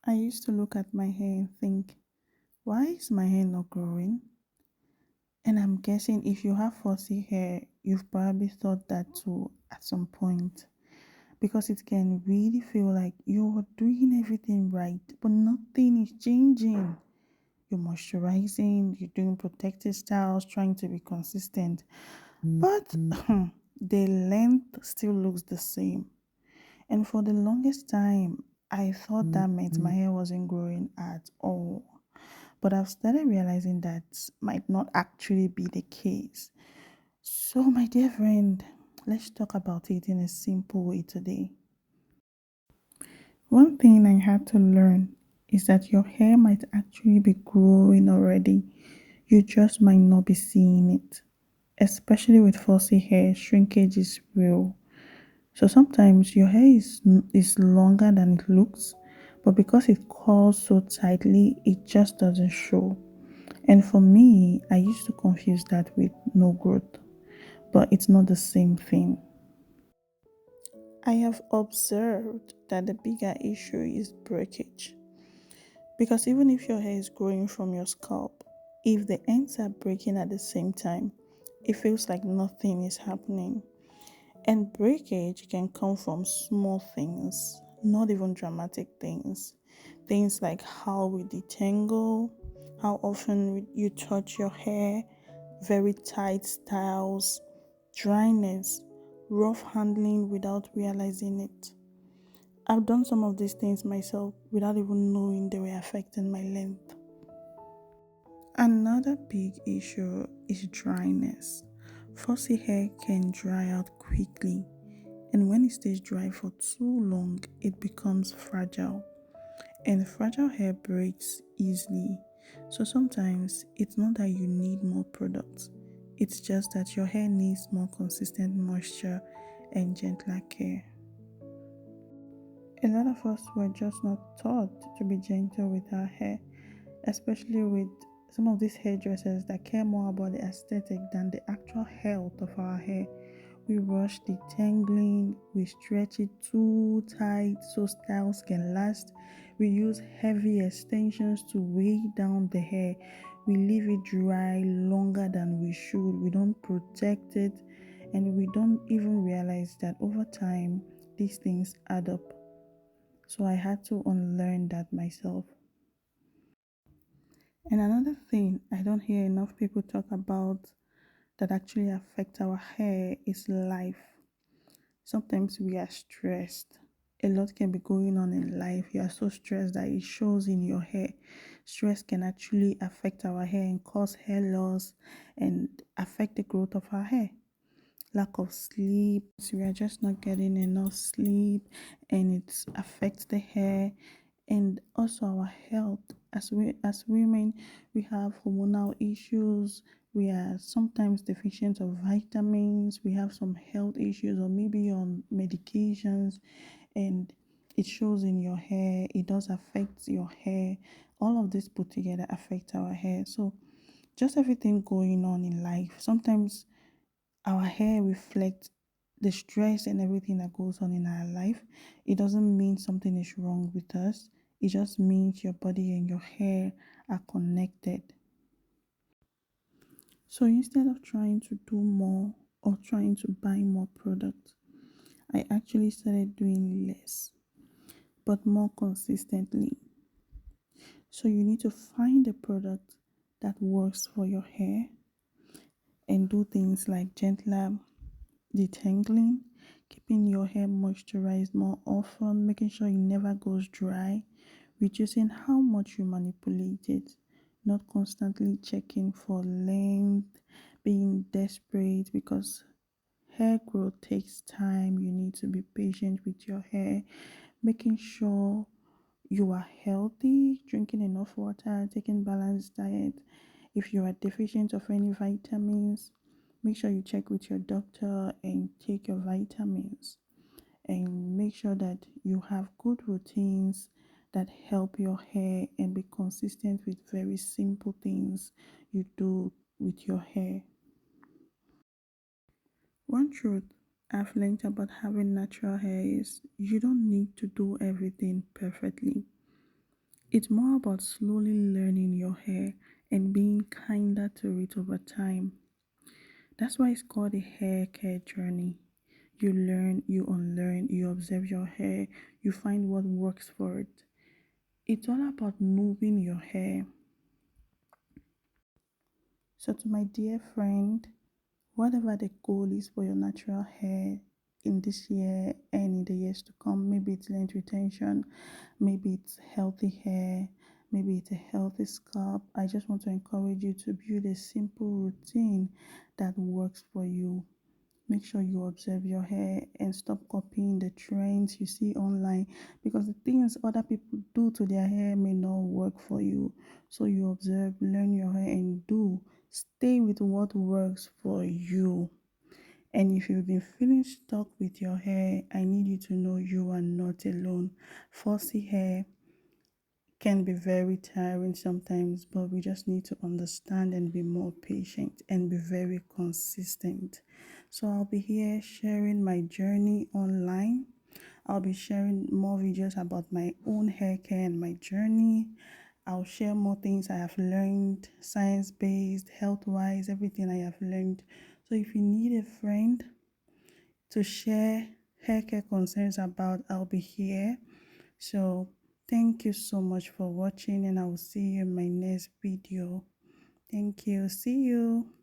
I used to look at my hair and think, why is my hair not growing? And I'm guessing if you have fussy hair, you've probably thought that too at some point. Because it can really feel like you're doing everything right, but nothing is changing. You're moisturizing, you're doing protective styles, trying to be consistent, but the length still looks the same. And for the longest time, I thought that meant my hair wasn't growing at all. But I've started realizing that might not actually be the case. So, my dear friend, let's talk about it in a simple way today. One thing I had to learn is that your hair might actually be growing already. You just might not be seeing it. Especially with fussy hair, shrinkage is real. So sometimes your hair is longer than it looks, but because it curls so tightly, it just doesn't show. And for me, I used to confuse that with no growth, but it's not the same thing. I have observed that the bigger issue is breakage. Because even if your hair is growing from your scalp, if the ends are breaking at the same time, it feels like nothing is happening. And breakage can come from small things, not even dramatic things. Things like how we detangle, how often you touch your hair, very tight styles, dryness, rough handling without realizing it. I've done some of these things myself without even knowing they were affecting my length. Another big issue is dryness. Fussy hair can dry out quickly, and when it stays dry for too long, it becomes fragile. And fragile hair breaks easily. So sometimes it's not that you need more products, it's just that your hair needs more consistent moisture and gentler care. A lot of us were just not taught to be gentle with our hair, especially with some of these hairdressers that care more about the aesthetic than the actual health of our hair. We rush the tangling, we stretch it too tight so styles can last. We use heavy extensions to weigh down the hair. We leave it dry longer than we should. We don't protect it, and we don't even realize that over time these things add up. So I had to unlearn that myself. And another thing I don't hear enough people talk about that actually affect our hair is life. Sometimes we are stressed. A lot can be going on in life. You are so stressed that it shows in your hair. Stress can actually affect our hair and cause hair loss and affect the growth of our hair. Lack of sleep, so we are just not getting enough sleep, and it affects the hair and also our health. As women, we have hormonal issues, we are sometimes deficient of vitamins, we have some health issues or maybe on medications, and it shows in your hair. It does affect your hair. All of this put together affect our hair. So just everything going on in life, sometimes our hair reflects the stress and everything that goes on in our life. It doesn't mean something is wrong with us. It just means your body and your hair are connected. So instead of trying to do more or trying to buy more products, I actually started doing less but more consistently. So you need to find a product that works for your hair and do things like gentler detangling, keeping your hair moisturized more often, making sure it never goes dry, reducing how much you manipulate it, not constantly checking for length, being desperate because hair growth takes time. You need to be patient with your hair, making sure you are healthy, drinking enough water, taking balanced diet. If you are deficient of any vitamins, make sure you check with your doctor and take your vitamins. And make sure that you have good routines that help your hair and be consistent with very simple things you do with your hair. One truth I've learned about having natural hair is you don't need to do everything perfectly. It's more about slowly learning your hair and being kinder to it over time. That's why it's called a hair care journey. You learn, you unlearn, you observe your hair, you find what works for it. It's all about moving your hair. So, to my dear friend, whatever the goal is for your natural hair in this year and in the years to come, maybe it's length retention, maybe it's healthy hair, maybe it's a healthy scalp. I just want to encourage you to build a simple routine that works for you. Make sure you observe your hair and stop copying the trends you see online, because the things other people do to their hair may not work for you. So you observe, learn your hair and do. Stay with what works for you. And if you've been feeling stuck with your hair, I need you to know you are not alone. Fussy hair can be very tiring sometimes, but we just need to understand and be more patient and be very consistent. So I'll be here sharing my journey online. I'll be sharing more videos about my own hair care and my journey. I'll share more things I have learned, science based, health wise, everything I have learned. So if you need a friend to share hair care concerns about, I'll be here. So thank you so much for watching, and I will see you in my next video. Thank you. See you.